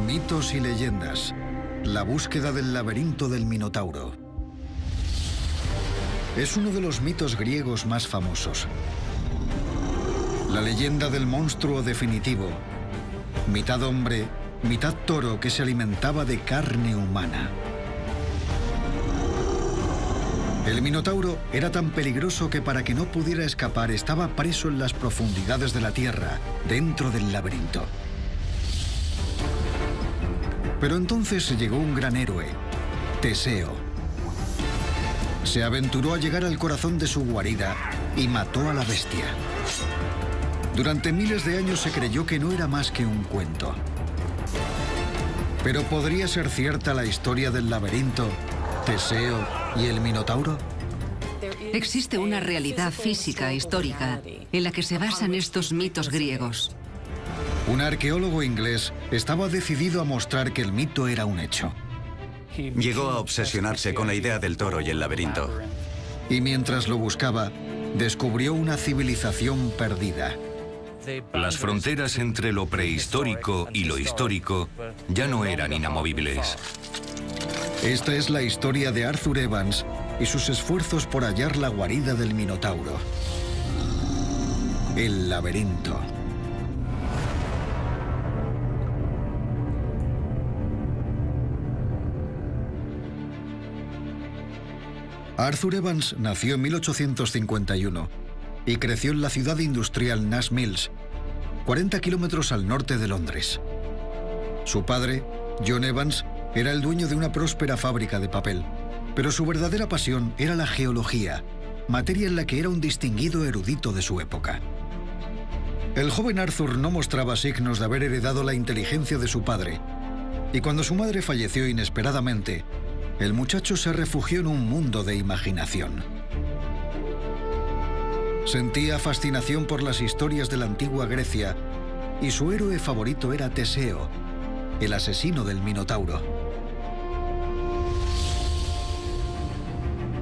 Mitos y leyendas. La búsqueda del laberinto del Minotauro. Es uno de los mitos griegos más famosos. La leyenda del monstruo definitivo. Mitad hombre, mitad toro que se alimentaba de carne humana. El Minotauro era tan peligroso que para que no pudiera escapar estaba preso en las profundidades de la tierra, dentro del laberinto. Pero entonces llegó un gran héroe, Teseo. Se aventuró a llegar al corazón de su guarida y mató a la bestia. Durante miles de años se creyó que no era más que un cuento. ¿Pero podría ser cierta la historia del laberinto, Teseo y el Minotauro? Existe una realidad física histórica en la que se basan estos mitos griegos. Un arqueólogo inglés estaba decidido a mostrar que el mito era un hecho. Llegó a obsesionarse con la idea del toro y el laberinto. Y mientras lo buscaba, descubrió una civilización perdida. Las fronteras entre lo prehistórico y lo histórico ya no eran inamovibles. Esta es la historia de Arthur Evans y sus esfuerzos por hallar la guarida del Minotauro. El laberinto. Arthur Evans nació en 1851 y creció en la ciudad industrial Nash Mills, 40 kilómetros al norte de Londres. Su padre, John Evans, era el dueño de una próspera fábrica de papel, pero su verdadera pasión era la geología, materia en la que era un distinguido erudito de su época. El joven Arthur no mostraba signos de haber heredado la inteligencia de su padre, y cuando su madre falleció inesperadamente, el muchacho se refugió en un mundo de imaginación. Sentía fascinación por las historias de la antigua Grecia y su héroe favorito era Teseo, el asesino del Minotauro.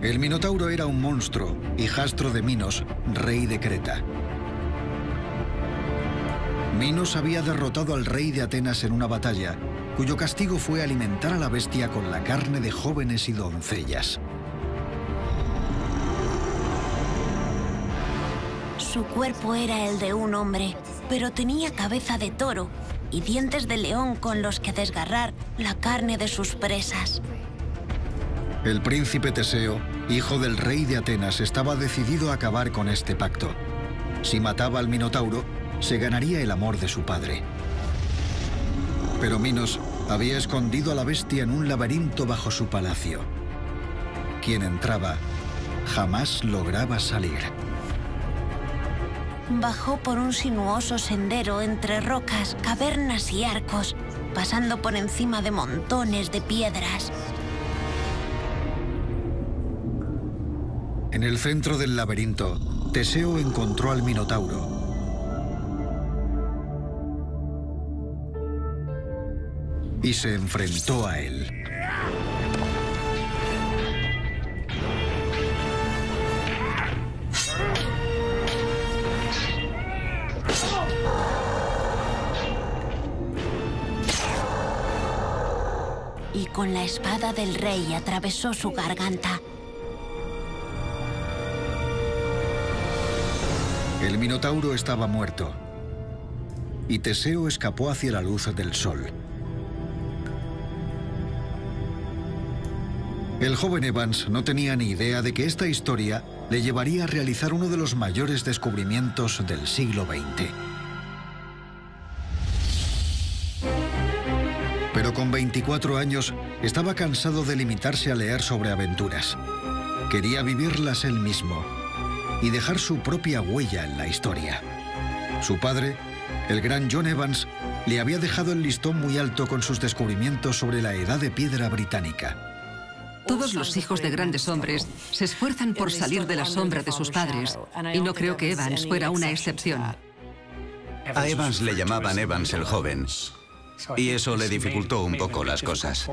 El Minotauro era un monstruo, hijastro de Minos, rey de Creta. Minos había derrotado al rey de Atenas en una batalla, cuyo castigo fue alimentar a la bestia con la carne de jóvenes y doncellas. Su cuerpo era el de un hombre, pero tenía cabeza de toro y dientes de león con los que desgarrar la carne de sus presas. El príncipe Teseo, hijo del rey de Atenas, estaba decidido a acabar con este pacto. Si mataba al Minotauro, se ganaría el amor de su padre. Pero Minos había escondido a la bestia en un laberinto bajo su palacio. Quien entraba jamás lograba salir. Bajó por un sinuoso sendero entre rocas, cavernas y arcos, pasando por encima de montones de piedras. En el centro del laberinto, Teseo encontró al Minotauro. Y se enfrentó a él. Y con la espada del rey atravesó su garganta. El Minotauro estaba muerto. Y Teseo escapó hacia la luz del sol. El joven Evans no tenía ni idea de que esta historia le llevaría a realizar uno de los mayores descubrimientos del siglo XX. Pero con 24 años estaba cansado de limitarse a leer sobre aventuras. Quería vivirlas él mismo y dejar su propia huella en la historia. Su padre, el gran John Evans, le había dejado el listón muy alto con sus descubrimientos sobre la Edad de Piedra británica. Todos los hijos de grandes hombres se esfuerzan por salir de la sombra de sus padres, y no creo que Evans fuera una excepción. A Evans le llamaban Evans el joven, y eso le dificultó un poco las cosas.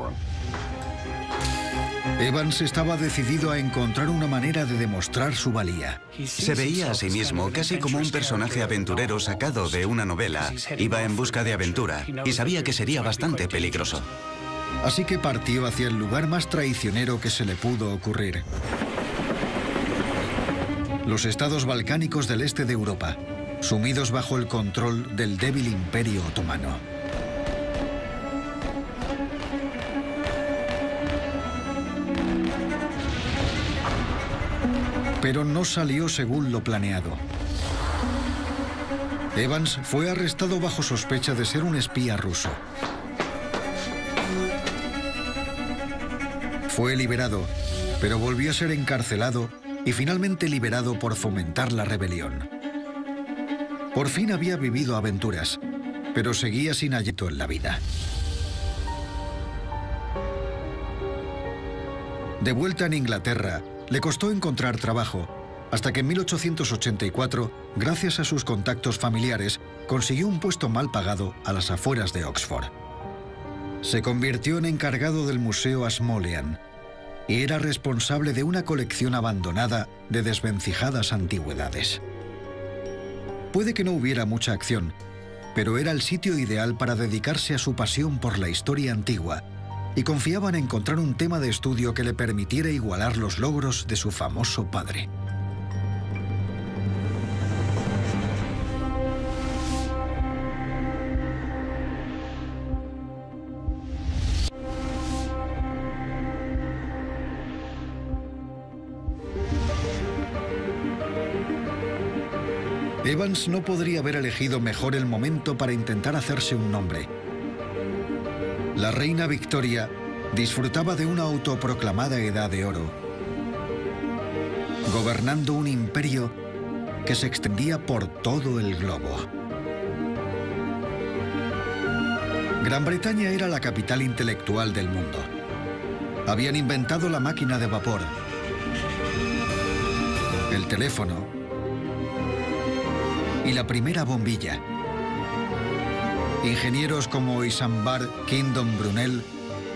Evans estaba decidido a encontrar una manera de demostrar su valía. Se veía a sí mismo casi como un personaje aventurero sacado de una novela. Iba en busca de aventura y sabía que sería bastante peligroso. Así que partió hacia el lugar más traicionero que se le pudo ocurrir: los estados balcánicos del este de Europa, sumidos bajo el control del débil Imperio Otomano. Pero no salió según lo planeado. Evans fue arrestado bajo sospecha de ser un espía ruso. Fue liberado, pero volvió a ser encarcelado y finalmente liberado por fomentar la rebelión. Por fin había vivido aventuras, pero seguía sin aliento en la vida. De vuelta en Inglaterra, le costó encontrar trabajo, hasta que en 1884, gracias a sus contactos familiares, consiguió un puesto mal pagado a las afueras de Oxford. Se convirtió en encargado del Museo Ashmolean y era responsable de una colección abandonada de desvencijadas antigüedades. Puede que no hubiera mucha acción, pero era el sitio ideal para dedicarse a su pasión por la historia antigua, y confiaba en encontrar un tema de estudio que le permitiera igualar los logros de su famoso padre. Evans no podría haber elegido mejor el momento para intentar hacerse un nombre. La reina Victoria disfrutaba de una autoproclamada edad de oro, gobernando un imperio que se extendía por todo el globo. Gran Bretaña era la capital intelectual del mundo. Habían inventado la máquina de vapor, el teléfono y la primera bombilla. Ingenieros como Isambard Kingdom Brunel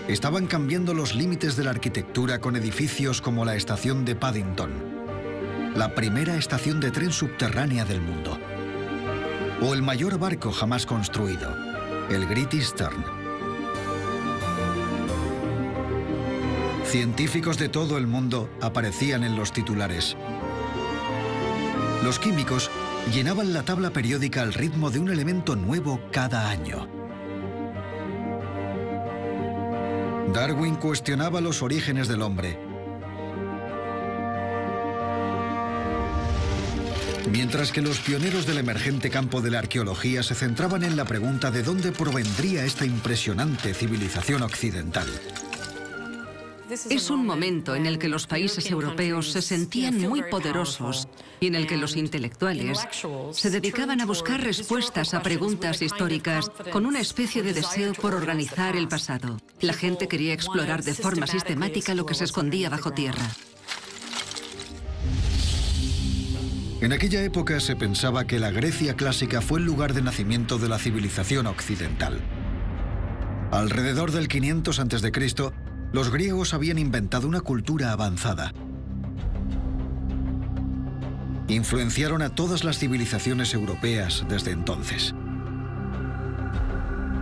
estaban cambiando los límites de la arquitectura con edificios como la estación de Paddington, la primera estación de tren subterránea del mundo, o el mayor barco jamás construido, el Great Eastern. Científicos de todo el mundo aparecían en los titulares. Los químicos llenaban la tabla periódica al ritmo de un elemento nuevo cada año. Darwin cuestionaba los orígenes del hombre, mientras que los pioneros del emergente campo de la arqueología se centraban en la pregunta de dónde provendría esta impresionante civilización occidental. Es un momento en el que los países europeos se sentían muy poderosos y en el que los intelectuales se dedicaban a buscar respuestas a preguntas históricas con una especie de deseo por organizar el pasado. La gente quería explorar de forma sistemática lo que se escondía bajo tierra. En aquella época se pensaba que la Grecia clásica fue el lugar de nacimiento de la civilización occidental. Alrededor del 500 a.C., los griegos habían inventado una cultura avanzada. Influenciaron a todas las civilizaciones europeas desde entonces.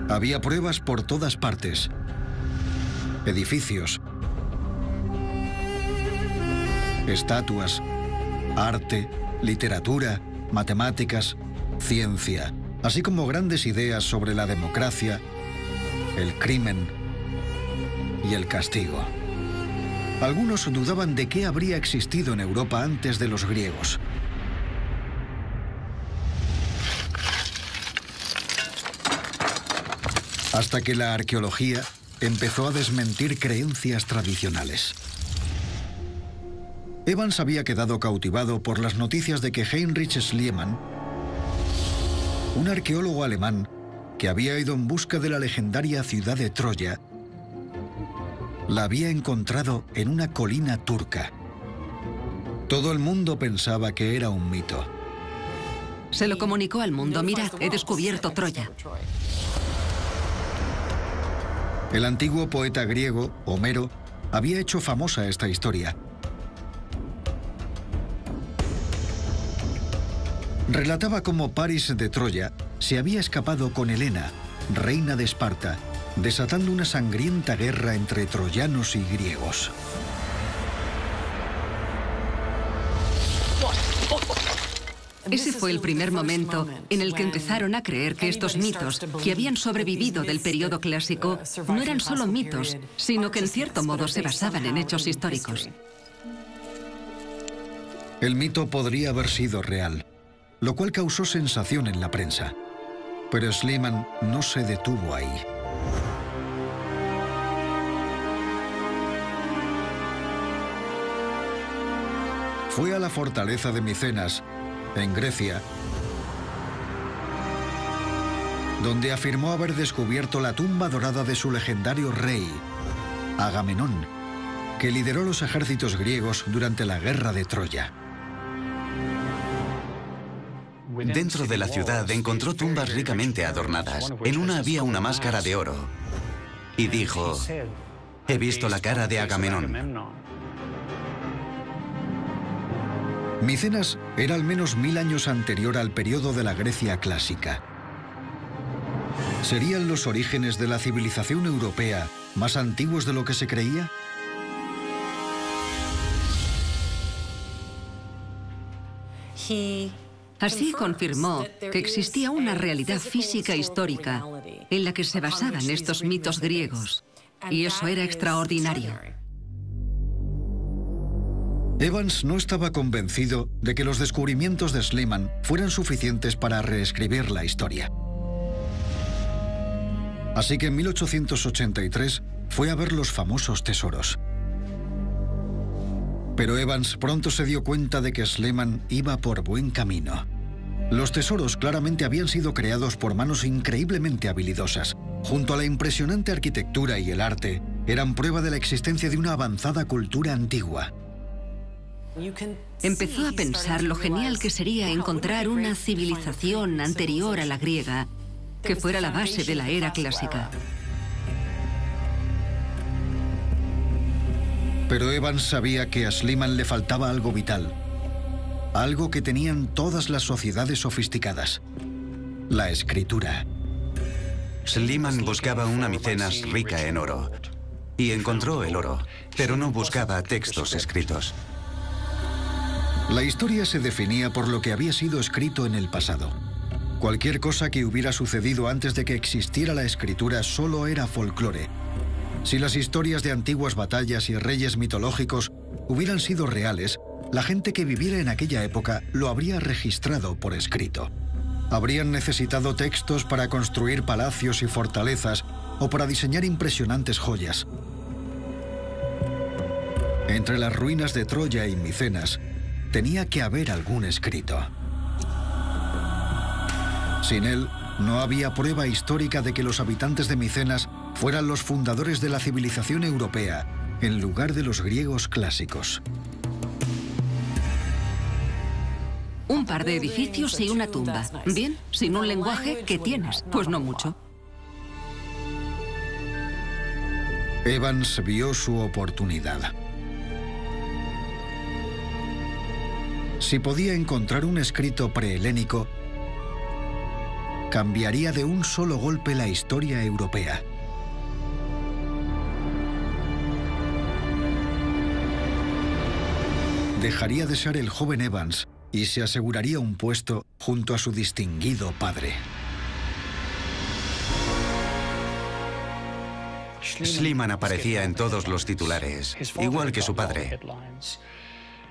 Había pruebas por todas partes. Edificios, estatuas, arte, literatura, matemáticas, ciencia, así como grandes ideas sobre la democracia, el crimen y el castigo. Algunos dudaban de qué habría existido en Europa antes de los griegos. Hasta que la arqueología empezó a desmentir creencias tradicionales. Evans había quedado cautivado por las noticias de que Heinrich Schliemann, un arqueólogo alemán que había ido en busca de la legendaria ciudad de Troya, la había encontrado en una colina turca. Todo el mundo pensaba que era un mito. Se lo comunicó al mundo: mirad, he descubierto Troya. El antiguo poeta griego, Homero, había hecho famosa esta historia. Relataba cómo Paris de Troya se había escapado con Helena, reina de Esparta, desatando una sangrienta guerra entre troyanos y griegos. Ese fue el primer momento en el que empezaron a creer que estos mitos, que habían sobrevivido del periodo clásico, no eran solo mitos, sino que en cierto modo se basaban en hechos históricos. El mito podría haber sido real, lo cual causó sensación en la prensa. Pero Schliemann no se detuvo ahí. Fue a la fortaleza de Micenas, en Grecia, donde afirmó haber descubierto la tumba dorada de su legendario rey, Agamenón, que lideró los ejércitos griegos durante la guerra de Troya. Dentro de la ciudad encontró tumbas ricamente adornadas. En una había una máscara de oro. Y dijo, he visto la cara de Agamenón. Micenas era al menos 1000 años anterior al periodo de la Grecia clásica. ¿Serían los orígenes de la civilización europea más antiguos de lo que se creía? Así confirmó que existía una realidad física histórica en la que se basaban estos mitos griegos, y eso era extraordinario. Evans no estaba convencido de que los descubrimientos de Schliemann fueran suficientes para reescribir la historia. Así que en 1883 fue a ver los famosos tesoros. Pero Evans pronto se dio cuenta de que Schliemann iba por buen camino. Los tesoros claramente habían sido creados por manos increíblemente habilidosas. Junto a la impresionante arquitectura y el arte, eran prueba de la existencia de una avanzada cultura antigua. Empezó a pensar lo genial que sería encontrar una civilización anterior a la griega, que fuera la base de la era clásica. Pero Evans sabía que a Schliemann le faltaba algo vital, algo que tenían todas las sociedades sofisticadas: la escritura. Schliemann buscaba una Micenas rica en oro, y encontró el oro, pero no buscaba textos escritos. La historia se definía por lo que había sido escrito en el pasado. Cualquier cosa que hubiera sucedido antes de que existiera la escritura solo era folclore. Si las historias de antiguas batallas y reyes mitológicos hubieran sido reales, la gente que viviera en aquella época lo habría registrado por escrito. Habrían necesitado textos para construir palacios y fortalezas o para diseñar impresionantes joyas. Entre las ruinas de Troya y Micenas, tenía que haber algún escrito. Sin él, no había prueba histórica de que los habitantes de Micenas fueran los fundadores de la civilización europea, en lugar de los griegos clásicos. Un par de edificios y una tumba. Bien, sin un lenguaje, ¿qué tienes? Pues no mucho. Evans vio su oportunidad. Si podía encontrar un escrito prehelénico, cambiaría de un solo golpe la historia europea. Dejaría de ser el joven Evans y se aseguraría un puesto junto a su distinguido padre. Schliemann aparecía en todos los titulares, igual que su padre.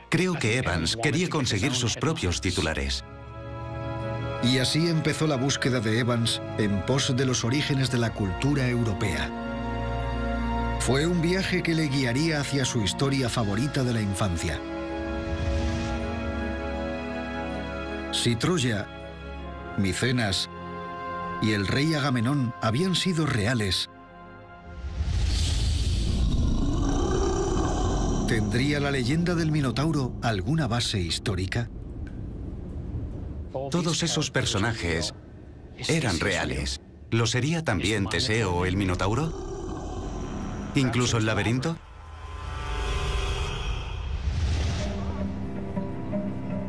Creo que Evans quería conseguir sus propios titulares. Y así empezó la búsqueda de Evans en pos de los orígenes de la cultura europea. Fue un viaje que le guiaría hacia su historia favorita de la infancia. Si Troya, Micenas y el rey Agamenón habían sido reales, ¿tendría la leyenda del Minotauro alguna base histórica? Todos esos personajes eran reales. ¿Lo sería también Teseo o el Minotauro? ¿Incluso el laberinto?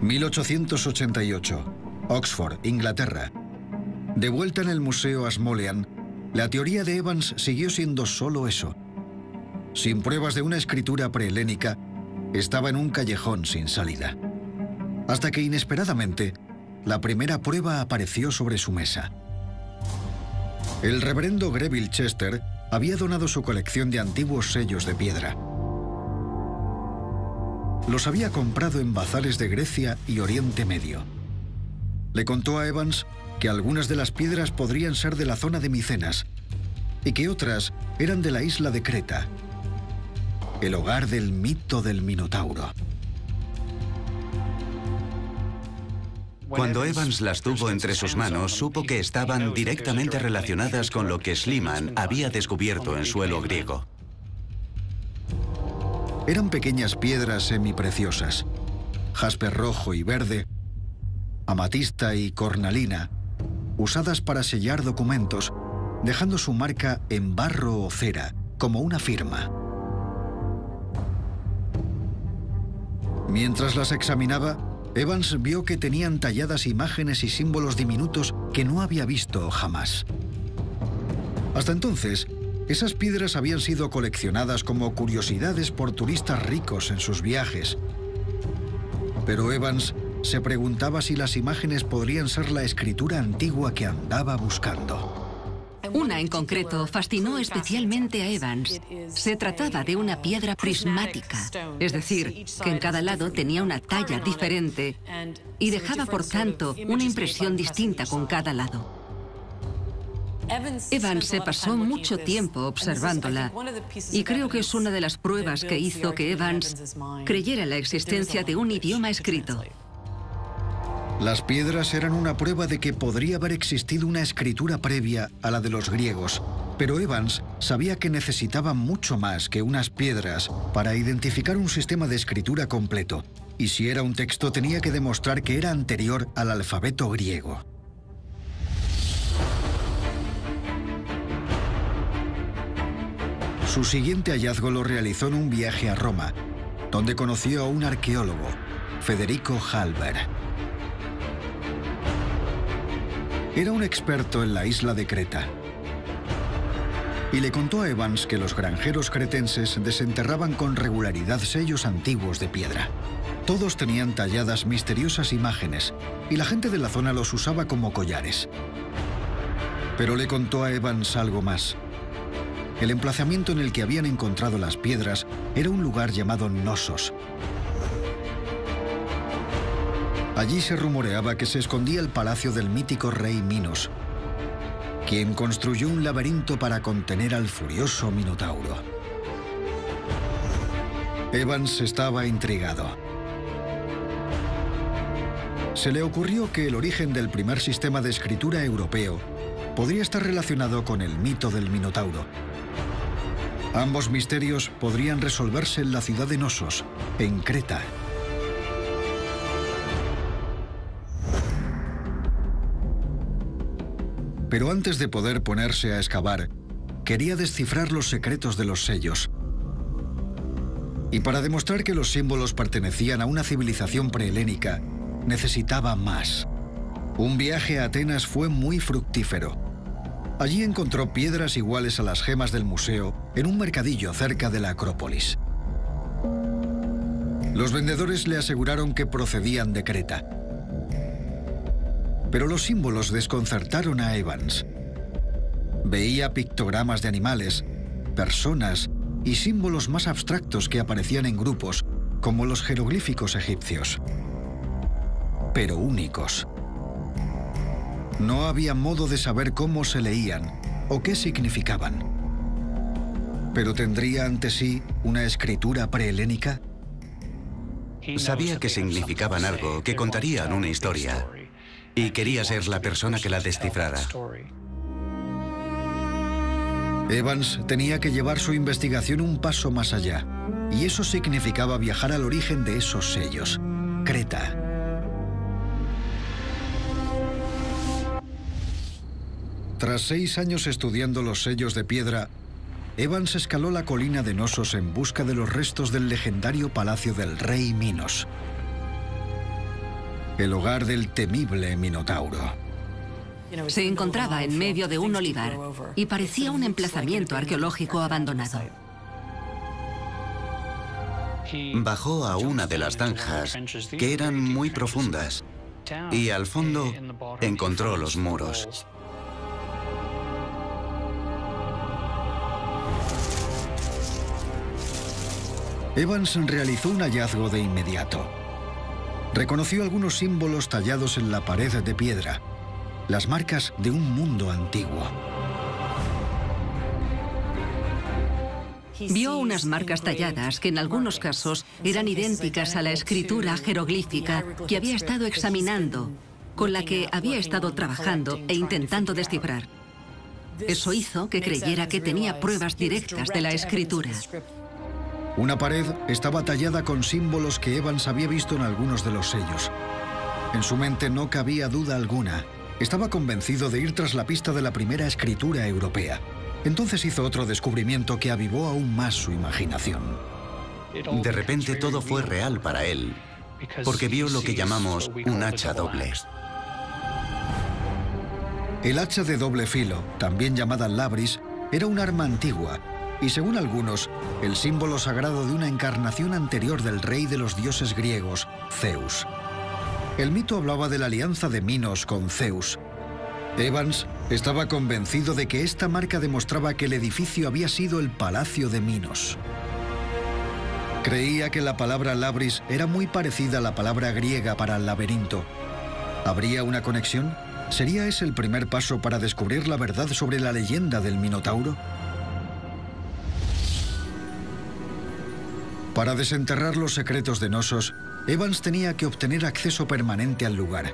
1888. Oxford, Inglaterra. De vuelta en el Museo Ashmolean, la teoría de Evans siguió siendo solo eso. Sin pruebas de una escritura prehelénica, estaba en un callejón sin salida. Hasta que inesperadamente, la primera prueba apareció sobre su mesa. El reverendo Greville Chester había donado su colección de antiguos sellos de piedra. Los había comprado en bazares de Grecia y Oriente Medio. Le contó a Evans que algunas de las piedras podrían ser de la zona de Micenas y que otras eran de la isla de Creta, el hogar del mito del Minotauro. Cuando Evans las tuvo entre sus manos, supo que estaban directamente relacionadas con lo que Schliemann había descubierto en suelo griego. Eran pequeñas piedras semipreciosas, jaspe rojo y verde, amatista y cornalina, usadas para sellar documentos, dejando su marca en barro o cera, como una firma. Mientras las examinaba, Evans vio que tenían talladas imágenes y símbolos diminutos que no había visto jamás. Hasta entonces, esas piedras habían sido coleccionadas como curiosidades por turistas ricos en sus viajes. Pero Evans se preguntaba si las imágenes podrían ser la escritura antigua que andaba buscando. Una en concreto fascinó especialmente a Evans. Se trataba de una piedra prismática, es decir, que en cada lado tenía una talla diferente y dejaba, por tanto, una impresión distinta con cada lado. Evans se pasó mucho tiempo observándola y creo que es una de las pruebas que hizo que Evans creyera en la existencia de un idioma escrito. Las piedras eran una prueba de que podría haber existido una escritura previa a la de los griegos, pero Evans sabía que necesitaba mucho más que unas piedras para identificar un sistema de escritura completo, y si era un texto tenía que demostrar que era anterior al alfabeto griego. Su siguiente hallazgo lo realizó en un viaje a Roma, donde conoció a un arqueólogo, Federico Halber. Era un experto en la isla de Creta y le contó a Evans que los granjeros cretenses desenterraban con regularidad sellos antiguos de piedra. Todos tenían talladas misteriosas imágenes y la gente de la zona los usaba como collares. Pero le contó a Evans algo más. El emplazamiento en el que habían encontrado las piedras era un lugar llamado Knossos. Allí se rumoreaba que se escondía el palacio del mítico rey Minos, quien construyó un laberinto para contener al furioso Minotauro. Evans estaba intrigado. Se le ocurrió que el origen del primer sistema de escritura europeo podría estar relacionado con el mito del Minotauro. Ambos misterios podrían resolverse en la ciudad de Knossos, en Creta. Pero antes de poder ponerse a excavar, quería descifrar los secretos de los sellos. Y para demostrar que los símbolos pertenecían a una civilización prehelénica, necesitaba más. Un viaje a Atenas fue muy fructífero. Allí encontró piedras iguales a las gemas del museo en un mercadillo cerca de la Acrópolis. Los vendedores le aseguraron que procedían de Creta. Pero los símbolos desconcertaron a Evans. Veía pictogramas de animales, personas y símbolos más abstractos que aparecían en grupos, como los jeroglíficos egipcios. Pero únicos. No había modo de saber cómo se leían o qué significaban. ¿Pero tendría ante sí una escritura prehelénica? Sabía que significaban algo, que contarían una historia, y quería ser la persona que la descifrara. Evans tenía que llevar su investigación un paso más allá, y eso significaba viajar al origen de esos sellos, Creta. Tras 6 años estudiando los sellos de piedra, Evans escaló la colina de Knossos en busca de los restos del legendario palacio del rey Minos. el hogar del temible Minotauro. Se encontraba en medio de un olivar y parecía un emplazamiento arqueológico abandonado. Bajó a una de las zanjas, que eran muy profundas, y al fondo encontró los muros. Evans realizó un hallazgo de inmediato. Reconoció algunos símbolos tallados en la pared de piedra, las marcas de un mundo antiguo. Vio unas marcas talladas que en algunos casos eran idénticas a la escritura jeroglífica que había estado examinando, con la que había estado trabajando e intentando descifrar. Eso hizo que creyera que tenía pruebas directas de la escritura. Una pared estaba tallada con símbolos que Evans había visto en algunos de los sellos. En su mente no cabía duda alguna. Estaba convencido de ir tras la pista de la primera escritura europea. Entonces hizo otro descubrimiento que avivó aún más su imaginación. De repente todo fue real para él, porque vio lo que llamamos un hacha doble. El hacha de doble filo, también llamada labris, era un arma antigua y, según algunos, el símbolo sagrado de una encarnación anterior del rey de los dioses griegos, Zeus. El mito hablaba de la alianza de Minos con Zeus. Evans estaba convencido de que esta marca demostraba que el edificio había sido el palacio de Minos. Creía que la palabra labris era muy parecida a la palabra griega para laberinto. ¿Habría una conexión? ¿Sería ese el primer paso para descubrir la verdad sobre la leyenda del Minotauro? Para desenterrar los secretos de Knossos, Evans tenía que obtener acceso permanente al lugar.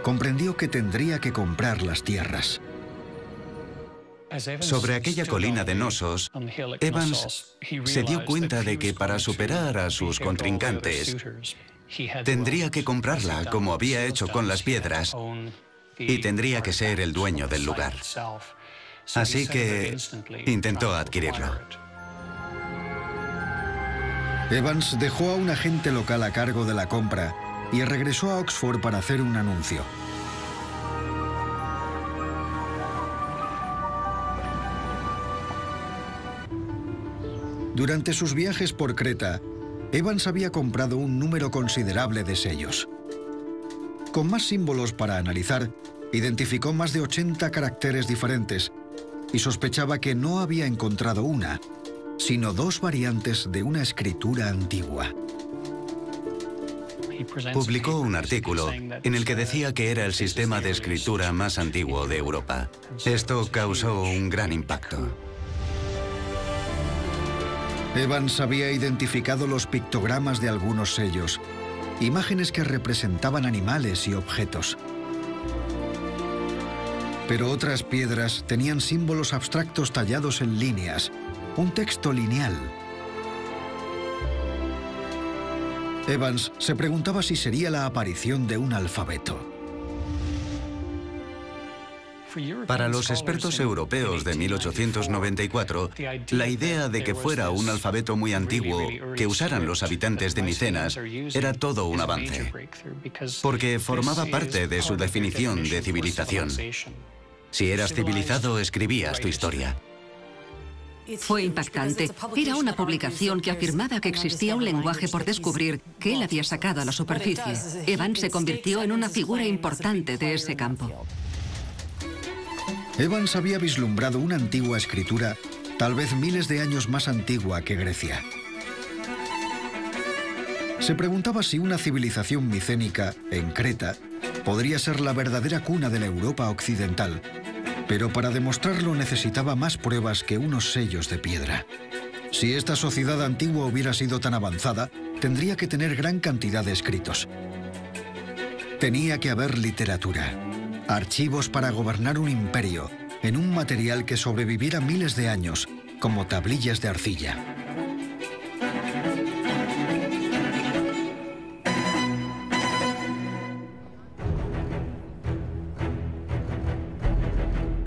Comprendió que tendría que comprar las tierras. Sobre aquella colina de Knossos, Evans se dio cuenta de que para superar a sus contrincantes, tendría que comprarla como había hecho con las piedras y tendría que ser el dueño del lugar. Así que intentó adquirirlo. Evans dejó a un agente local a cargo de la compra y regresó a Oxford para hacer un anuncio. Durante sus viajes por Creta, Evans había comprado un número considerable de sellos. Con más símbolos para analizar, identificó más de 80 caracteres diferentes y sospechaba que no había encontrado una, sino dos variantes de una escritura antigua. Publicó un artículo en el que decía que era el sistema de escritura más antiguo de Europa. Esto causó un gran impacto. Evans había identificado los pictogramas de algunos sellos, imágenes que representaban animales y objetos. Pero otras piedras tenían símbolos abstractos tallados en líneas, un texto lineal. Evans se preguntaba si sería la aparición de un alfabeto. Para los expertos europeos de 1894, la idea de que fuera un alfabeto muy antiguo que usaran los habitantes de Micenas era todo un avance, porque formaba parte de su definición de civilización. Si eras civilizado, escribías tu historia. Fue impactante. Era una publicación que afirmaba que existía un lenguaje por descubrir que él había sacado a la superficie. Evans se convirtió en una figura importante de ese campo. Evans había vislumbrado una antigua escritura, tal vez miles de años más antigua que Grecia. Se preguntaba si una civilización micénica, en Creta, podría ser la verdadera cuna de la Europa occidental, pero para demostrarlo necesitaba más pruebas que unos sellos de piedra. Si esta sociedad antigua hubiera sido tan avanzada, tendría que tener gran cantidad de escritos. Tenía que haber literatura, archivos para gobernar un imperio, en un material que sobreviviera miles de años, como tablillas de arcilla.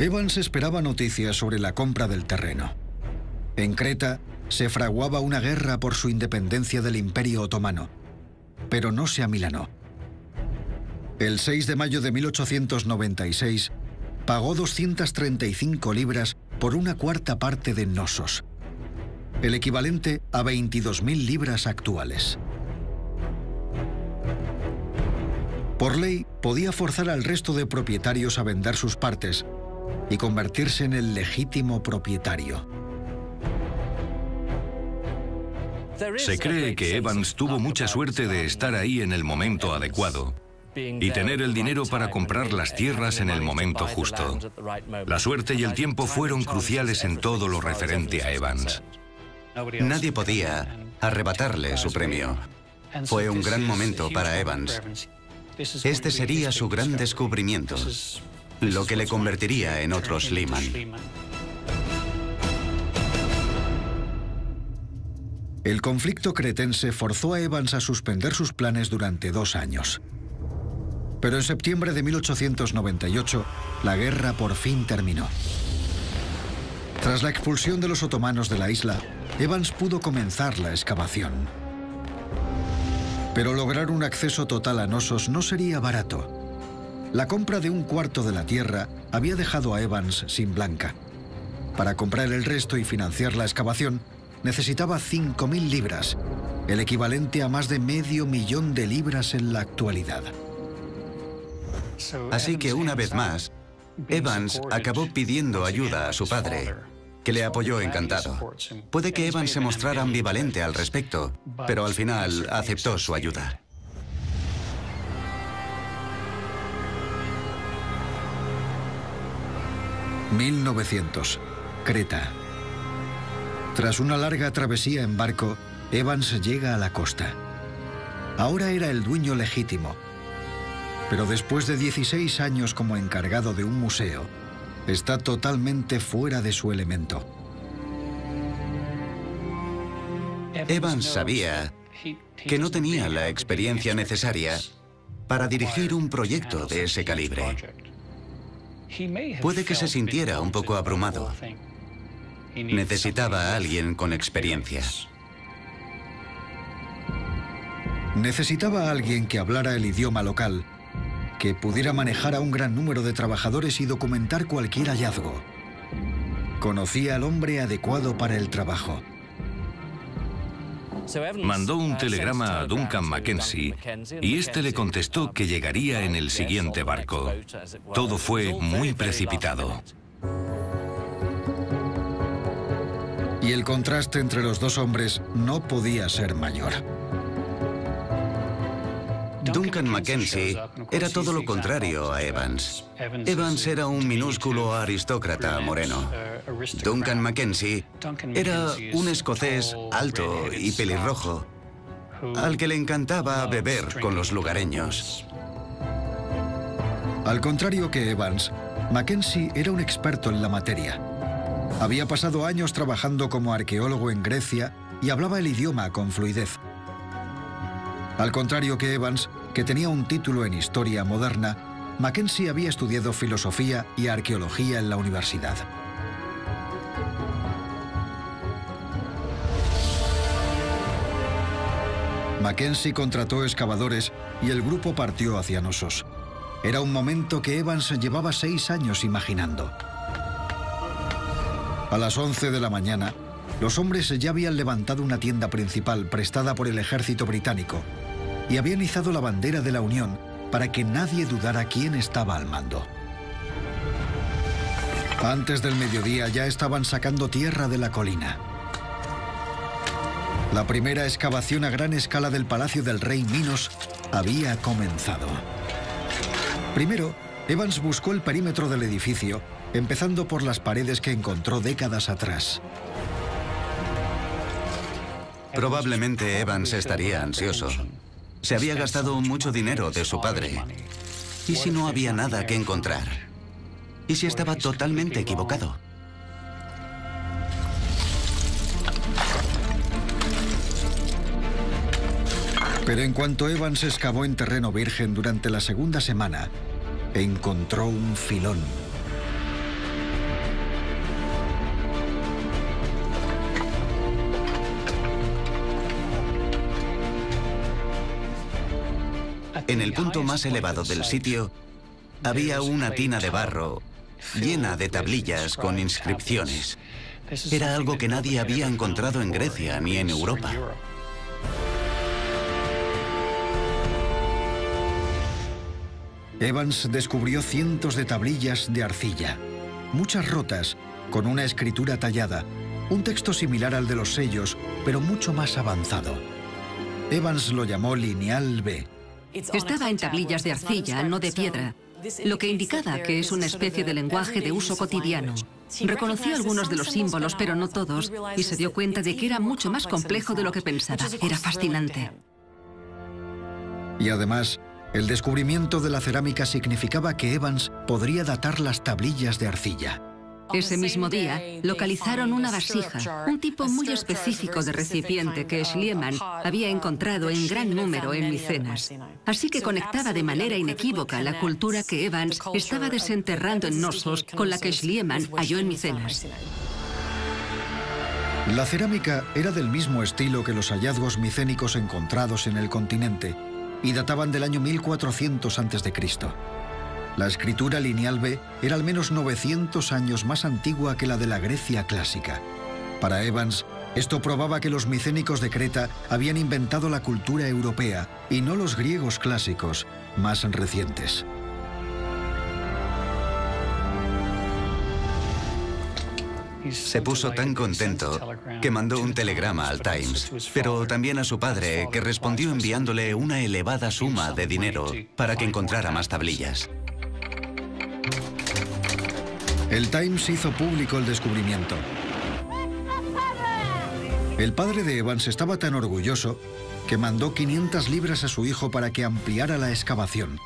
Evans esperaba noticias sobre la compra del terreno. En Creta se fraguaba una guerra por su independencia del Imperio Otomano, pero no se amilanó. El 6 de mayo de 1896, pagó 235 libras por una cuarta parte de Knossos, el equivalente a 22.000 libras actuales. Por ley, podía forzar al resto de propietarios a vender sus partes y convertirse en el legítimo propietario. Se cree que Evans tuvo mucha suerte de estar ahí en el momento adecuado y tener el dinero para comprar las tierras en el momento justo. La suerte y el tiempo fueron cruciales en todo lo referente a Evans. Nadie podía arrebatarle su premio. Fue un gran momento para Evans. Este sería su gran descubrimiento, lo que le convertiría en otro Schliemann. El conflicto cretense forzó a Evans a suspender sus planes durante 2 años. Pero en septiembre de 1898, la guerra por fin terminó. Tras la expulsión de los otomanos de la isla, Evans pudo comenzar la excavación. Pero lograr un acceso total a Knossos no sería barato. La compra de un cuarto de la tierra había dejado a Evans sin blanca. Para comprar el resto y financiar la excavación, necesitaba 5.000 libras, el equivalente a más de $500.000 de libras en la actualidad. Así que una vez más, Evans acabó pidiendo ayuda a su padre, que le apoyó encantado. Puede que Evans se mostrara ambivalente al respecto, pero al final aceptó su ayuda. ...1900, Creta. Tras una larga travesía en barco, Evans llega a la costa. Ahora era el dueño legítimo. Pero después de 16 años como encargado de un museo, está totalmente fuera de su elemento. Evans sabía que no tenía la experiencia necesaria para dirigir un proyecto de ese calibre. Puede que se sintiera un poco abrumado. Necesitaba a alguien con experiencia. Necesitaba a alguien que hablara el idioma local, que pudiera manejar a un gran número de trabajadores y documentar cualquier hallazgo. Conocía al hombre adecuado para el trabajo. Mandó un telegrama a Duncan Mackenzie y este le contestó que llegaría en el siguiente barco. Todo fue muy precipitado. Y el contraste entre los dos hombres no podía ser mayor. Duncan Mackenzie era todo lo contrario a Evans. Evans era un minúsculo aristócrata moreno. Duncan Mackenzie era un escocés alto y pelirrojo, al que le encantaba beber con los lugareños. Al contrario que Evans, Mackenzie era un experto en la materia. Había pasado años trabajando como arqueólogo en Grecia y hablaba el idioma con fluidez. Al contrario que Evans, que tenía un título en historia moderna, Mackenzie había estudiado filosofía y arqueología en la universidad. Mackenzie contrató excavadores y el grupo partió hacia Knossos. Era un momento que Evans llevaba 6 años imaginando. A las 11 de la mañana, los hombres ya habían levantado una tienda principal prestada por el ejército británico y habían izado la bandera de la Unión para que nadie dudara quién estaba al mando. Antes del mediodía ya estaban sacando tierra de la colina. La primera excavación a gran escala del palacio del rey Minos había comenzado. Primero, Evans buscó el perímetro del edificio, empezando por las paredes que encontró décadas atrás. Probablemente Evans estaría ansioso. Se había gastado mucho dinero de su padre. ¿Y si no había nada que encontrar? ¿Y si estaba totalmente equivocado? Pero en cuanto Evans excavó en terreno virgen durante la segunda semana, encontró un filón. En el punto más elevado del sitio había una tina de barro llena de tablillas con inscripciones. Era algo que nadie había encontrado en Grecia ni en Europa. Evans descubrió cientos de tablillas de arcilla, muchas rotas, con una escritura tallada, un texto similar al de los sellos, pero mucho más avanzado. Evans lo llamó Lineal B. Estaba en tablillas de arcilla, no de piedra, lo que indicaba que es una especie de lenguaje de uso cotidiano. Reconoció algunos de los símbolos, pero no todos, y se dio cuenta de que era mucho más complejo de lo que pensaba. Era fascinante. Y además, el descubrimiento de la cerámica significaba que Evans podría datar las tablillas de arcilla. Ese mismo día, localizaron una vasija, un tipo muy específico de recipiente que Schliemann había encontrado en gran número en Micenas. Así que conectaba de manera inequívoca la cultura que Evans estaba desenterrando en Knossos con la que Schliemann halló en Micenas. La cerámica era del mismo estilo que los hallazgos micénicos encontrados en el continente y databan del año 1400 a.C. La escritura lineal B era al menos 900 años más antigua que la de la Grecia clásica. Para Evans, esto probaba que los micénicos de Creta habían inventado la cultura europea y no los griegos clásicos, más recientes. Se puso tan contento que mandó un telegrama al Times, pero también a su padre, que respondió enviándole una elevada suma de dinero para que encontrara más tablillas. El Times hizo público el descubrimiento. El padre de Evans estaba tan orgulloso que mandó 500 libras a su hijo para que ampliara la excavación.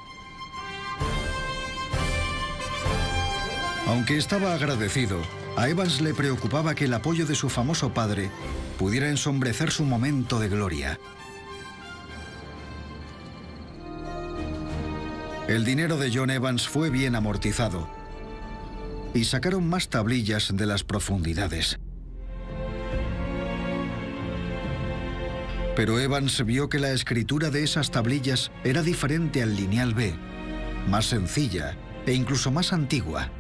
Aunque estaba agradecido, a Evans le preocupaba que el apoyo de su famoso padre pudiera ensombrecer su momento de gloria. El dinero de John Evans fue bien amortizado y sacaron más tablillas de las profundidades. Pero Evans vio que la escritura de esas tablillas era diferente al lineal B, más sencilla e incluso más antigua.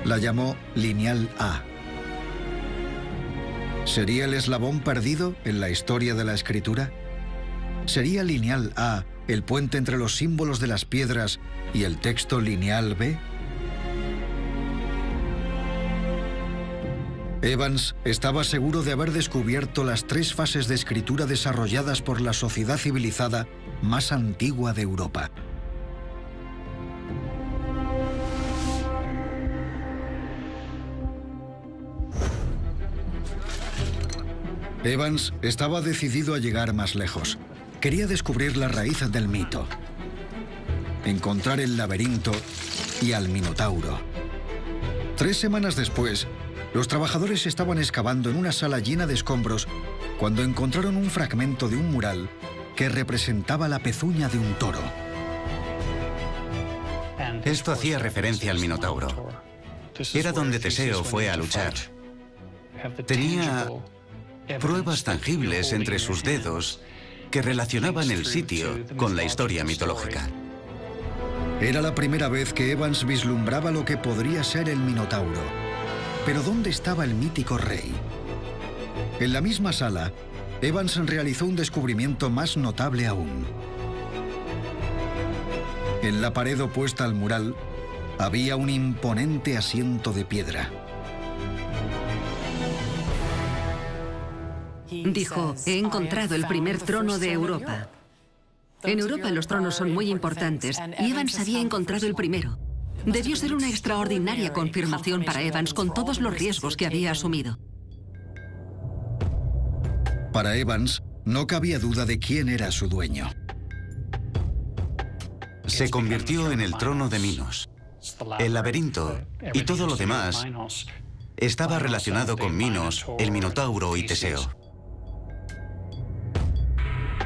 La llamó Lineal A. ¿Sería el eslabón perdido en la historia de la escritura? ¿Sería Lineal A el puente entre los símbolos de las piedras y el texto Lineal B? Evans estaba seguro de haber descubierto las 3 fases de escritura desarrolladas por la sociedad civilizada más antigua de Europa. Evans estaba decidido a llegar más lejos. Quería descubrir la raíz del mito, encontrar el laberinto y al Minotauro. 3 semanas después, los trabajadores estaban excavando en una sala llena de escombros cuando encontraron un fragmento de un mural que representaba la pezuña de un toro. Esto hacía referencia al Minotauro. Era donde Teseo fue a luchar. Tenía pruebas tangibles entre sus dedos que relacionaban el sitio con la historia mitológica. Era la primera vez que Evans vislumbraba lo que podría ser el Minotauro. Pero ¿dónde estaba el mítico rey? En la misma sala, Evans realizó un descubrimiento más notable aún. En la pared opuesta al mural había un imponente asiento de piedra. Dijo, he encontrado el primer trono de Europa. En Europa los tronos son muy importantes y Evans había encontrado el primero. Debió ser una extraordinaria confirmación para Evans con todos los riesgos que había asumido. Para Evans, no cabía duda de quién era su dueño. Se convirtió en el trono de Minos. El laberinto y todo lo demás estaba relacionado con Minos, el Minotauro y Teseo.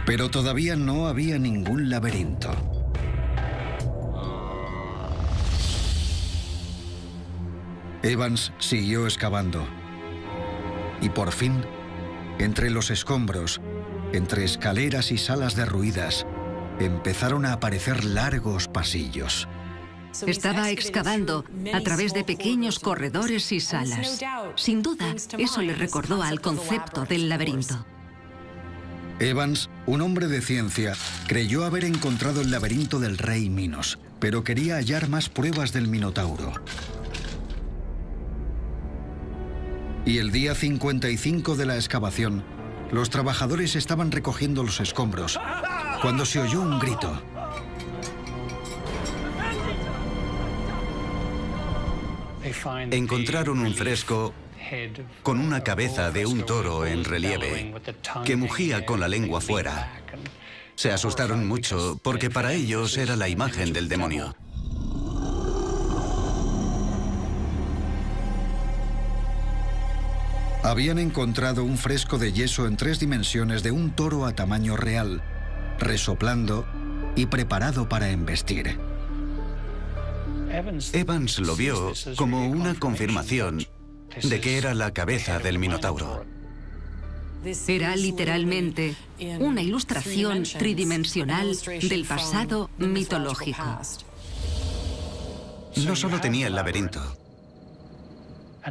Pero todavía no había ningún laberinto. Evans siguió excavando. Y por fin, entre los escombros, entre escaleras y salas derruidas, empezaron a aparecer largos pasillos. Estaba excavando a través de pequeños corredores y salas. Sin duda, eso le recordó al concepto del laberinto. Evans, un hombre de ciencia, creyó haber encontrado el laberinto del rey Minos, pero quería hallar más pruebas del Minotauro. Y el día 55 de la excavación, los trabajadores estaban recogiendo los escombros, cuando se oyó un grito. Encontraron un fresco con una cabeza de un toro en relieve, que mugía con la lengua fuera. Se asustaron mucho porque para ellos era la imagen del demonio. Habían encontrado un fresco de yeso en 3 dimensiones de un toro a tamaño real, resoplando y preparado para embestir. Evans lo vio como una confirmación de que era la cabeza del Minotauro. Era literalmente una ilustración tridimensional del pasado mitológico. No solo tenía el laberinto,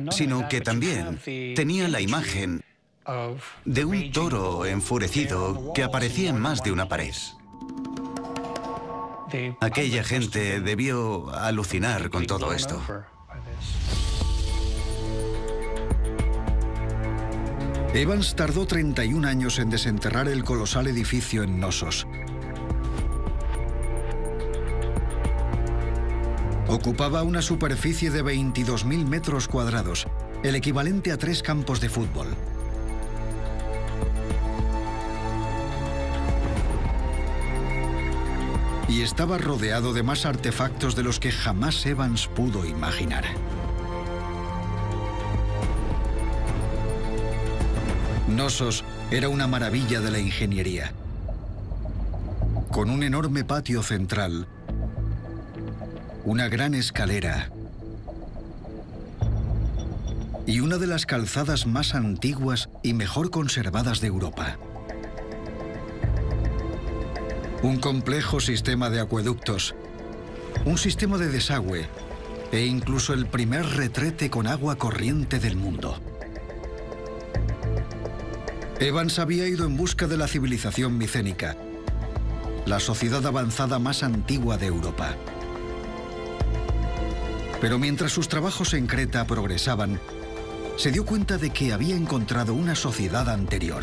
sino que también tenía la imagen de un toro enfurecido que aparecía en más de una pared. Aquella gente debió alucinar con todo esto. Evans tardó 31 años en desenterrar el colosal edificio en Knossos. Ocupaba una superficie de 22.000 metros cuadrados, el equivalente a 3 campos de fútbol. Y estaba rodeado de más artefactos de los que jamás Evans pudo imaginar. Knossos era una maravilla de la ingeniería. Con un enorme patio central, una gran escalera y una de las calzadas más antiguas y mejor conservadas de Europa. Un complejo sistema de acueductos, un sistema de desagüe e incluso el primer retrete con agua corriente del mundo. Evans había ido en busca de la civilización micénica, la sociedad avanzada más antigua de Europa. Pero mientras sus trabajos en Creta progresaban, se dio cuenta de que había encontrado una sociedad anterior.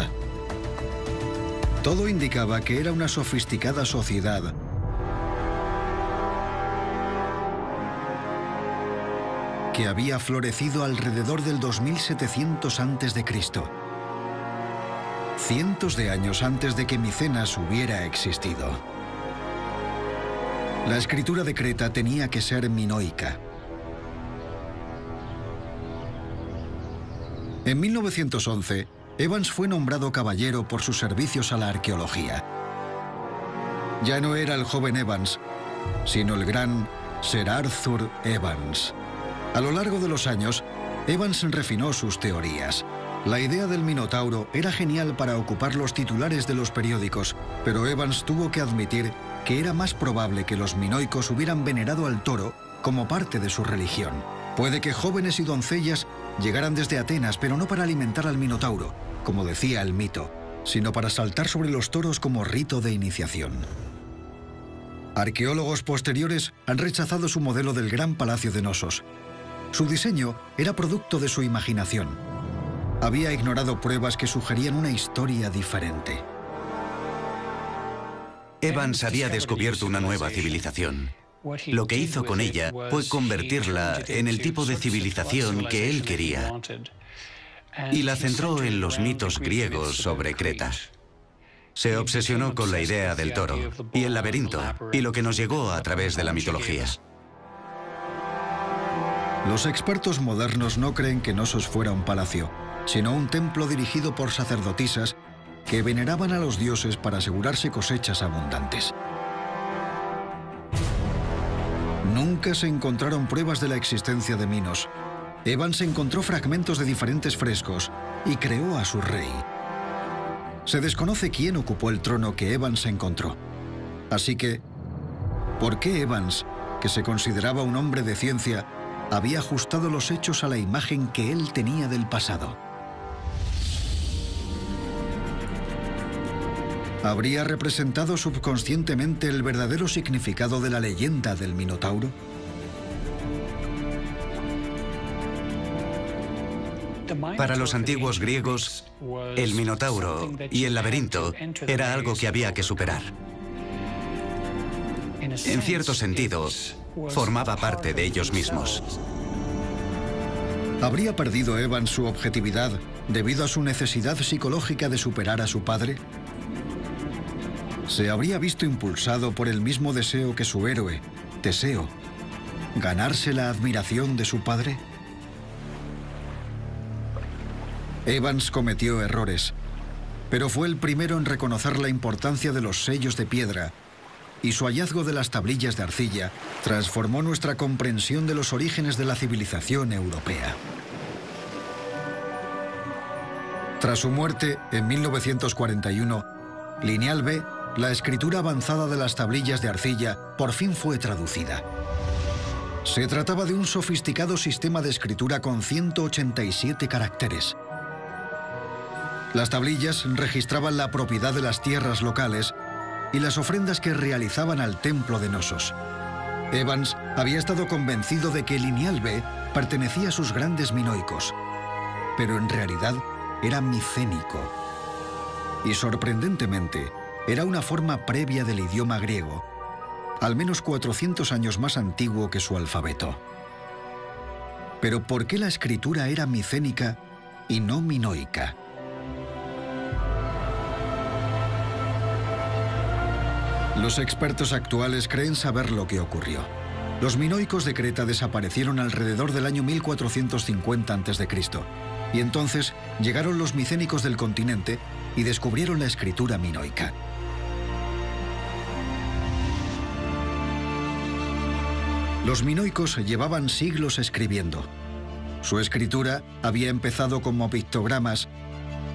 Todo indicaba que era una sofisticada sociedad que había florecido alrededor del 2700 a.C., cientos de años antes de que Micenas hubiera existido. La escritura de Creta tenía que ser minoica. En 1911, Evans fue nombrado caballero por sus servicios a la arqueología. Ya no era el joven Evans, sino el gran Sir Arthur Evans. A lo largo de los años, Evans refinó sus teorías. La idea del Minotauro era genial para ocupar los titulares de los periódicos, pero Evans tuvo que admitir que era más probable que los minoicos hubieran venerado al toro como parte de su religión. Puede que jóvenes y doncellas llegaran desde Atenas, pero no para alimentar al Minotauro, como decía el mito, sino para saltar sobre los toros como rito de iniciación. Arqueólogos posteriores han rechazado su modelo del gran palacio de Knossos. Su diseño era producto de su imaginación. Había ignorado pruebas que sugerían una historia diferente. Evans había descubierto una nueva civilización. Lo que hizo con ella fue convertirla en el tipo de civilización que él quería, y la centró en los mitos griegos sobre Creta. Se obsesionó con la idea del toro y el laberinto, y lo que nos llegó a través de la mitología. Los expertos modernos no creen que Knossos fuera un palacio, sino un templo dirigido por sacerdotisas que veneraban a los dioses para asegurarse cosechas abundantes. Nunca se encontraron pruebas de la existencia de Minos. Evans encontró fragmentos de diferentes frescos y creó a su rey. Se desconoce quién ocupó el trono que Evans encontró. Así que, ¿por qué Evans, que se consideraba un hombre de ciencia, había ajustado los hechos a la imagen que él tenía del pasado? ¿Habría representado subconscientemente el verdadero significado de la leyenda del Minotauro? Para los antiguos griegos, el Minotauro y el laberinto era algo que había que superar. En cierto sentido, formaba parte de ellos mismos. ¿Habría perdido Evans su objetividad debido a su necesidad psicológica de superar a su padre? ¿Se habría visto impulsado por el mismo deseo que su héroe, Teseo, ganarse la admiración de su padre? Evans cometió errores, pero fue el primero en reconocer la importancia de los sellos de piedra, y su hallazgo de las tablillas de arcilla transformó nuestra comprensión de los orígenes de la civilización europea. Tras su muerte, en 1941, Lineal B, la escritura avanzada de las tablillas de arcilla, por fin fue traducida. Se trataba de un sofisticado sistema de escritura con 187 caracteres. Las tablillas registraban la propiedad de las tierras locales y las ofrendas que realizaban al templo de Nosos. Evans había estado convencido de que Lineal B pertenecía a sus grandes minoicos, pero en realidad era micénico. Y sorprendentemente, era una forma previa del idioma griego, al menos 400 años más antiguo que su alfabeto. Pero ¿por qué la escritura era micénica y no minoica? Los expertos actuales creen saber lo que ocurrió. Los minoicos de Creta desaparecieron alrededor del año 1450 a.C. y entonces llegaron los micénicos del continente y descubrieron la escritura minoica. Los minoicos llevaban siglos escribiendo. Su escritura había empezado como pictogramas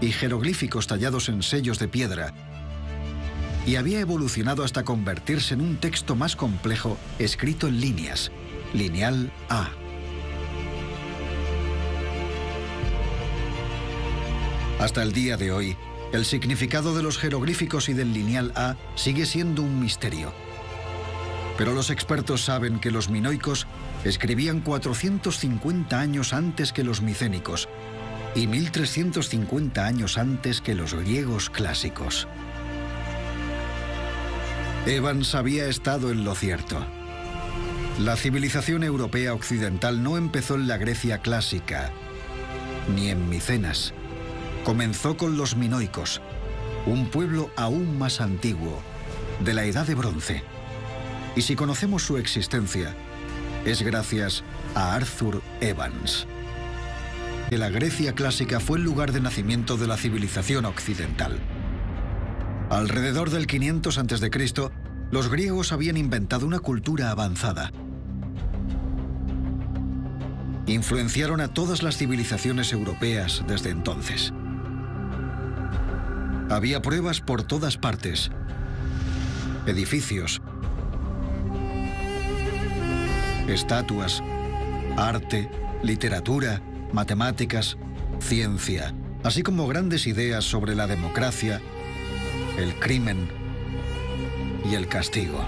y jeroglíficos tallados en sellos de piedra, y había evolucionado hasta convertirse en un texto más complejo escrito en líneas, Lineal A. Hasta el día de hoy, el significado de los jeroglíficos y del Lineal A sigue siendo un misterio. Pero los expertos saben que los minoicos escribían 450 años antes que los micénicos y 1350 años antes que los griegos clásicos. Evans había estado en lo cierto. La civilización europea occidental no empezó en la Grecia clásica, ni en Micenas. Comenzó con los minoicos, un pueblo aún más antiguo, de la Edad de Bronce. Y si conocemos su existencia, es gracias a Arthur Evans. La Grecia clásica fue el lugar de nacimiento de la civilización occidental. Alrededor del 500 a.C., los griegos habían inventado una cultura avanzada. Influenciaron a todas las civilizaciones europeas desde entonces. Había pruebas por todas partes. Edificios, estatuas, arte, literatura, matemáticas, ciencia, así como grandes ideas sobre la democracia, el crimen y el castigo.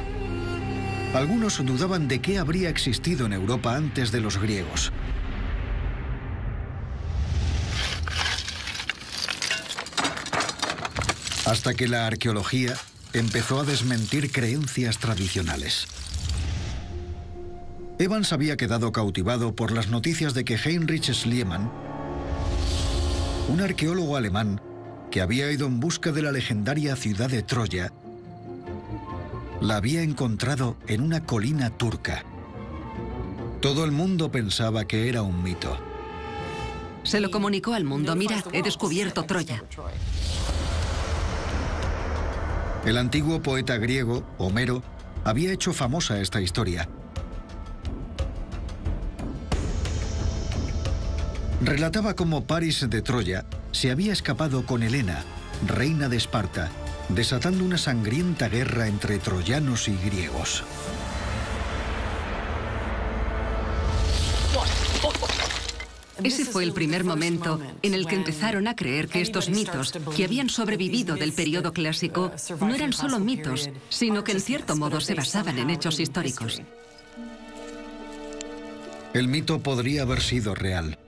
Algunos dudaban de qué habría existido en Europa antes de los griegos. Hasta que la arqueología empezó a desmentir creencias tradicionales. Evans había quedado cautivado por las noticias de que Heinrich Schliemann, un arqueólogo alemán que había ido en busca de la legendaria ciudad de Troya, la había encontrado en una colina turca. Todo el mundo pensaba que era un mito. Se lo comunicó al mundo: mirad, he descubierto Troya. El antiguo poeta griego, Homero, había hecho famosa esta historia. Relataba cómo Paris de Troya se había escapado con Helena, reina de Esparta, desatando una sangrienta guerra entre troyanos y griegos. Ese fue el primer momento en el que empezaron a creer que estos mitos, que habían sobrevivido del periodo clásico, no eran solo mitos, sino que en cierto modo se basaban en hechos históricos. El mito podría haber sido real,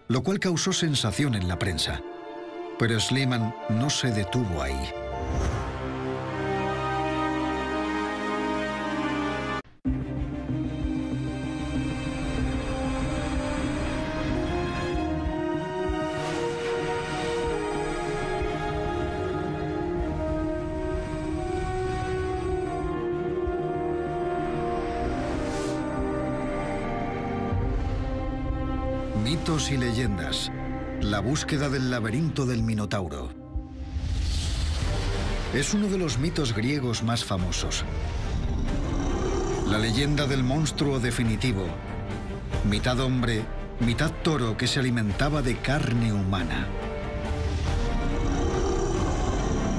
lo cual causó sensación en la prensa. Pero Schliemann no se detuvo ahí. Mitos y leyendas. La búsqueda del laberinto del Minotauro. Es uno de los mitos griegos más famosos. La leyenda del monstruo definitivo, mitad hombre, mitad toro que se alimentaba de carne humana.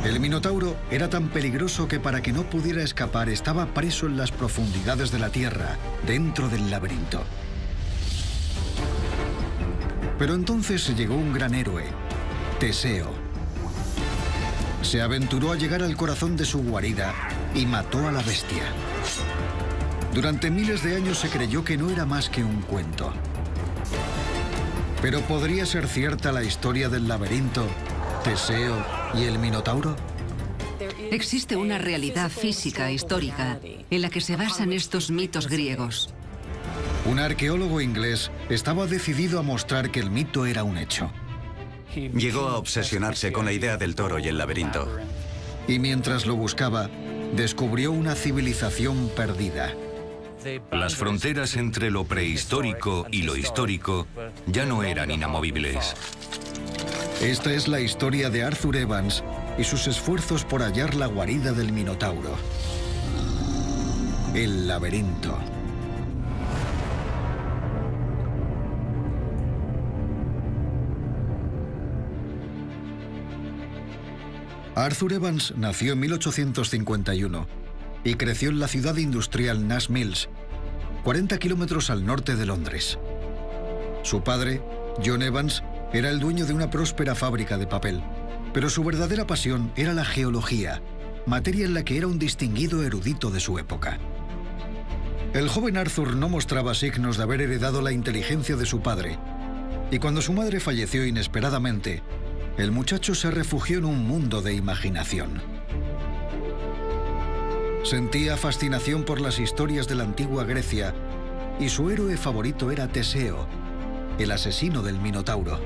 El Minotauro era tan peligroso que para que no pudiera escapar estaba preso en las profundidades de la tierra, dentro del laberinto. Pero entonces llegó un gran héroe, Teseo. Se aventuró a llegar al corazón de su guarida y mató a la bestia. Durante miles de años se creyó que no era más que un cuento. ¿Pero podría ser cierta la historia del laberinto, Teseo y el Minotauro? Existe una realidad física histórica en la que se basan estos mitos griegos. Un arqueólogo inglés estaba decidido a mostrar que el mito era un hecho. Llegó a obsesionarse con la idea del toro y el laberinto. Y mientras lo buscaba, descubrió una civilización perdida. Las fronteras entre lo prehistórico y lo histórico ya no eran inamovibles. Esta es la historia de Arthur Evans y sus esfuerzos por hallar la guarida del Minotauro. El laberinto. Arthur Evans nació en 1851 y creció en la ciudad industrial Nash Mills, 40 kilómetros al norte de Londres. Su padre, John Evans, era el dueño de una próspera fábrica de papel, pero su verdadera pasión era la geología, materia en la que era un distinguido erudito de su época. El joven Arthur no mostraba signos de haber heredado la inteligencia de su padre, y cuando su madre falleció inesperadamente, el muchacho se refugió en un mundo de imaginación. Sentía fascinación por las historias de la antigua Grecia y su héroe favorito era Teseo, el asesino del Minotauro.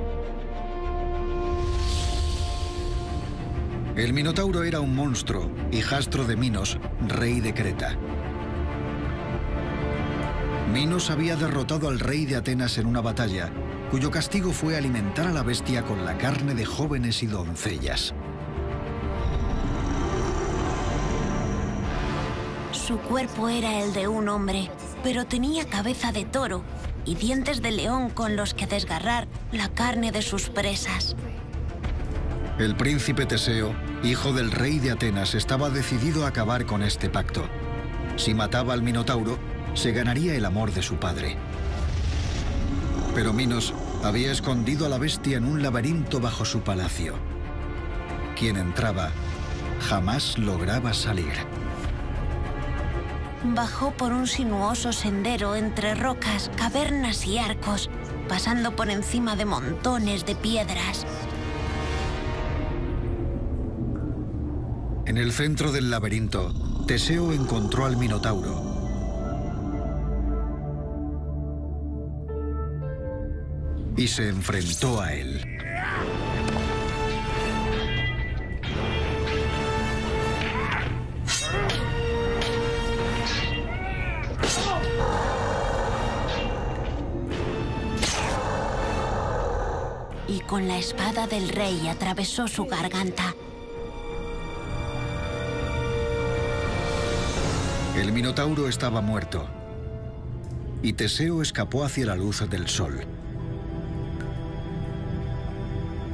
El Minotauro era un monstruo, hijastro de Minos, rey de Creta. Minos había derrotado al rey de Atenas en una batalla, cuyo castigo fue alimentar a la bestia con la carne de jóvenes y doncellas. Su cuerpo era el de un hombre, pero tenía cabeza de toro y dientes de león con los que desgarrar la carne de sus presas. El príncipe Teseo, hijo del rey de Atenas, estaba decidido a acabar con este pacto. Si mataba al Minotauro, se ganaría el amor de su padre. Pero Minos había escondido a la bestia en un laberinto bajo su palacio. Quien entraba jamás lograba salir. Bajó por un sinuoso sendero entre rocas, cavernas y arcos, pasando por encima de montones de piedras. En el centro del laberinto, Teseo encontró al Minotauro. Y se enfrentó a él. Y con la espada del rey atravesó su garganta. El Minotauro estaba muerto. Y Teseo escapó hacia la luz del sol.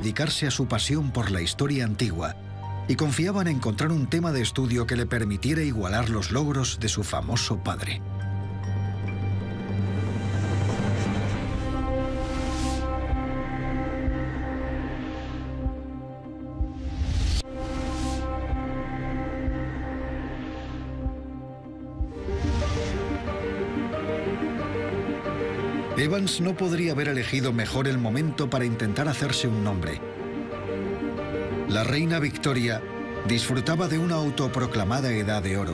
Dedicarse a su pasión por la historia antigua y confiaba en encontrar un tema de estudio que le permitiera igualar los logros de su famoso padre. Evans no podría haber elegido mejor el momento para intentar hacerse un nombre. La reina Victoria disfrutaba de una autoproclamada edad de oro,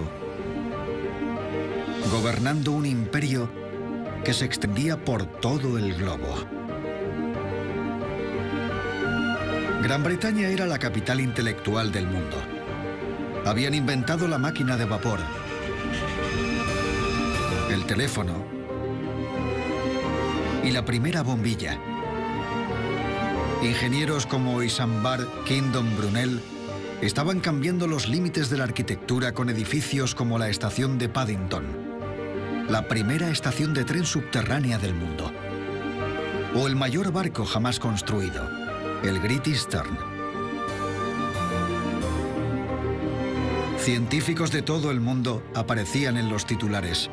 gobernando un imperio que se extendía por todo el globo. Gran Bretaña era la capital intelectual del mundo. Habían inventado la máquina de vapor, el teléfono y la primera bombilla. Ingenieros como Isambard Kingdom Brunel estaban cambiando los límites de la arquitectura con edificios como la estación de Paddington, la primera estación de tren subterránea del mundo, o el mayor barco jamás construido, el Great Eastern. Científicos de todo el mundo aparecían en los titulares.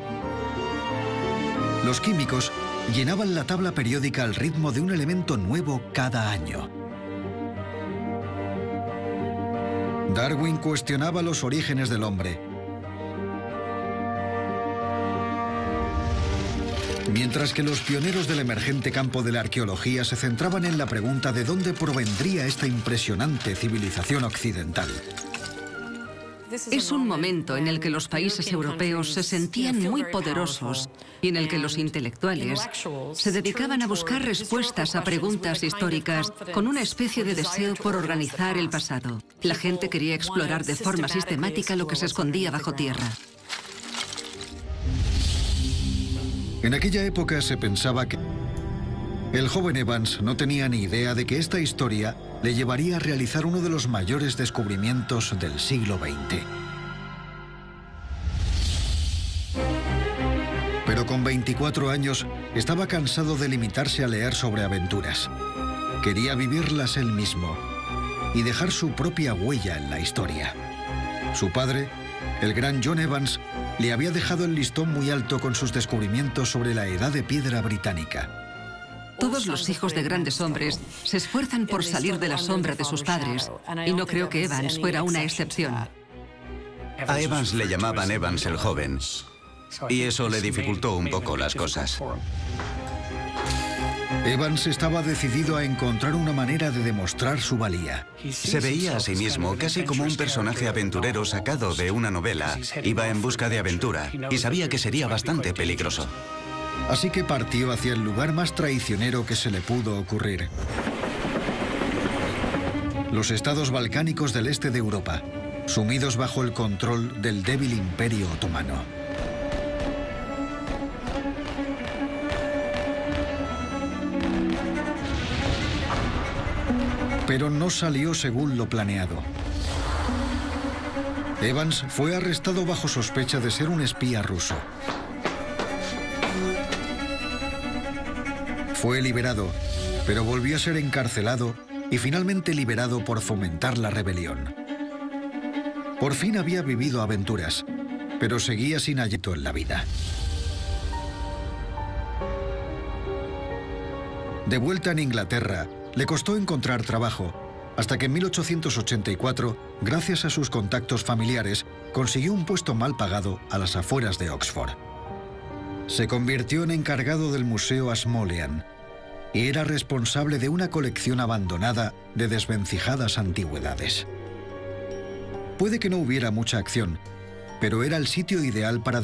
Los químicos llenaban la tabla periódica al ritmo de un elemento nuevo cada año. Darwin cuestionaba los orígenes del hombre, mientras que los pioneros del emergente campo de la arqueología se centraban en la pregunta de dónde provendría esta impresionante civilización occidental. Es un momento en el que los países europeos se sentían muy poderosos y en el que los intelectuales se dedicaban a buscar respuestas a preguntas históricas con una especie de deseo por organizar el pasado. La gente quería explorar de forma sistemática lo que se escondía bajo tierra. En aquella época se pensaba que el joven Evans no tenía ni idea de que esta historia le llevaría a realizar uno de los mayores descubrimientos del siglo XX. Pero con 24 años estaba cansado de limitarse a leer sobre aventuras. Quería vivirlas él mismo y dejar su propia huella en la historia. Su padre, el gran John Evans, le había dejado el listón muy alto con sus descubrimientos sobre la Edad de Piedra británica. Todos los hijos de grandes hombres se esfuerzan por salir de la sombra de sus padres, y no creo que Evans fuera una excepción. A Evans le llamaban Evans el joven, y eso le dificultó un poco las cosas. Evans estaba decidido a encontrar una manera de demostrar su valía. Se veía a sí mismo casi como un personaje aventurero sacado de una novela. Iba en busca de aventura y sabía que sería bastante peligroso. Así que partió hacia el lugar más traicionero que se le pudo ocurrir: los estados balcánicos del este de Europa, sumidos bajo el control del débil Imperio Otomano. Pero no salió según lo planeado. Evans fue arrestado bajo sospecha de ser un espía ruso. Fue liberado, pero volvió a ser encarcelado y finalmente liberado por fomentar la rebelión. Por fin había vivido aventuras, pero seguía sin aliento en la vida. De vuelta en Inglaterra, le costó encontrar trabajo, hasta que en 1884, gracias a sus contactos familiares, consiguió un puesto mal pagado a las afueras de Oxford. Se convirtió en encargado del Museo Ashmolean y era responsable de una colección abandonada de desvencijadas antigüedades. Puede que no hubiera mucha acción, pero era el sitio ideal para